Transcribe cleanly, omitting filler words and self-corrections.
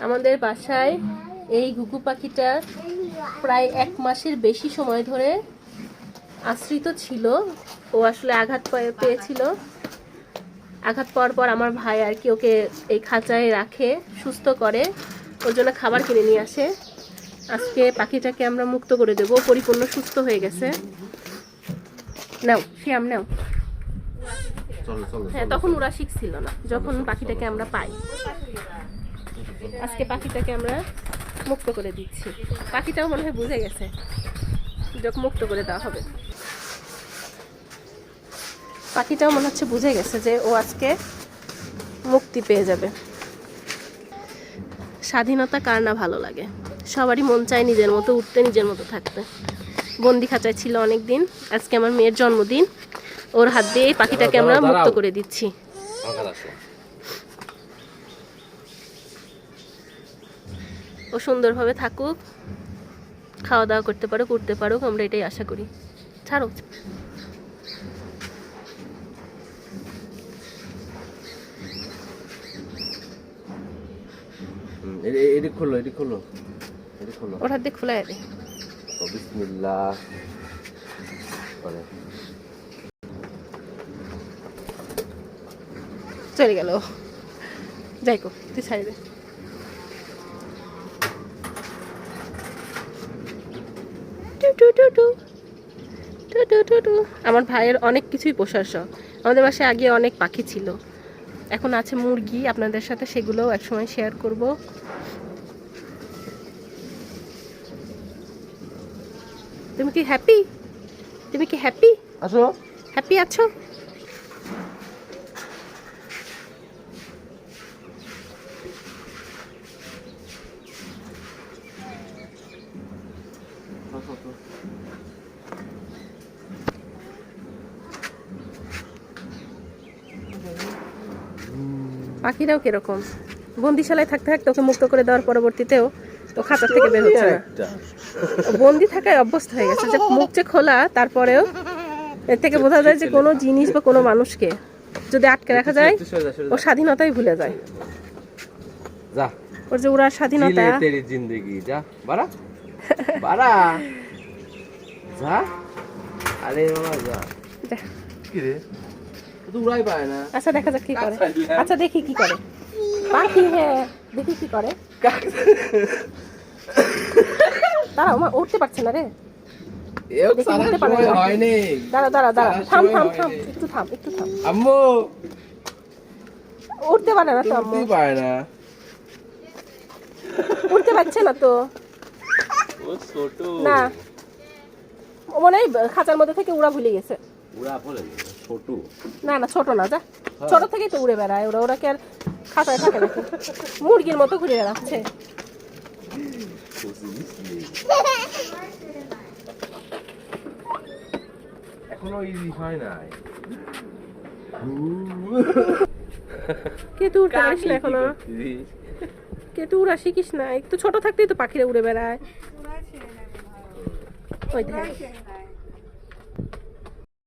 আমাদের বাসায় এই ঘুঘু পাখিটা প্রায় 1 মাসের বেশি সময় ধরে আশ্রিত ছিল। ও আসলে আঘাত পেয়েছিল। আঘাত পাওয়ার পর আমার ভাই আর কি ওকে এই খাঁচায় রাখে, সুস্থ করে, ওর জন্য খাবার কিনে নিয়ে আসে। আজকে পাখিটাকে আমরা মুক্ত করে দেব, পরিপূর্ণ সুস্থ হয়ে গেছে। নাও শ্যাম নাও। হ্যাঁ, তখন ওরা শিখছিল না যখন পাখিটাকে আমরা পাই। আজকে পাখিটাকে আমরা মুক্ত করে দিচ্ছি। পাখিটাও মনে হয় বুঝে গেছে যখন মুক্ত করে দেওয়া হবে। পাখিটাও মনে হচ্ছে বুঝে গেছে যে ও আজকে মুক্তি পেয়ে যাবে। স্বাধীনতা কার না ভালো লাগে? সবারই মন চায় নিজের মতো উঠতে, নিজের মতো থাকতে। বন্দি খাঁচায় ছিল অনেকদিন। আজকে আমার মেয়ের জন্মদিন, ওর হাত দিয়ে এই পাখিটাকে আমরা মুক্ত করে দিচ্ছি। ও সুন্দরভাবে থাকুক, খাওয়া দাওয়া করতে পারুক, উঠতে পারুক, আমরা এটাই আশা করি। ছাড়ো। ওর হাত দিয়ে খোলা দে। বিসমিল্লাহ চলে গেল। যাই কো, তুই ছাড়ি দে। আমার ভাইয়ের অনেক কিছুই পোষার শখ। আমাদের বাসায় আগে অনেক পাখি ছিল, এখন আছে মুরগি। আপনাদের সাথে সেগুলোও একসময় শেয়ার করব। তুমি কি হ্যাপি? তুমি কি হ্যাপি? আসো। হ্যাপি আছো? পাখিরাও কিরকম বন্দিশালায় থাকতে থাকতে ওকে মুক্ত করে দেওয়ার পরবর্তীতেও তো খাঁচা থেকে বের হচ্ছে না। বন্দি থাকায় অভ্যস্ত হয়ে গেছে যে মুখ যে খোলা, তারপরেও এর থেকে বোঝা যায় যে কোনো জিনিস বা কোনো মানুষকে যদি আটকে রাখা যায় ও স্বাধীনতাই ভুলে যায়। ওর যে উড়ার স্বাধীনতা। তেরি জিন্দেগি যা বাড়া বাড়া যা। আরে বাবা যা। কি রে, তো উড়াই পায় না। আচ্ছা দেখা যাক কি করে। আচ্ছা দেখি কি করে পাখি। হ্যাঁ দেখি কি করে। দাঁড়াও, মা উঠতে পারছে না রে। দাঁড়া দাঁড়া দাঁড়া, থাম থাম থাম, একটু থাম একটু থাম। আম্মু উঠতে পারে না তো। আম্মু পারে না, উঠতে পারছে না তো। ও ছোট না, ও মনে হয় খাঁচার মধ্যে থেকে উড়া ভুলে গেছে। উড়া বলে ছোট? না না, ছোট না, যা। ছোট থেকেই তো উড়ে বেড়ায় ওরা। ওরা কি আর খাঁচায় থাকে নাকি? মুরগির মতো ঘুরে বেড়াচ্ছে। এখনো ইজি হয় নাই। কে তুই উড়তে পারিস না এখনো? কে তুই উড়া শিখিস না? একটু ছোট থাকতেই তো পাখিরা উড়ে বেড়ায়। ওই দেখ।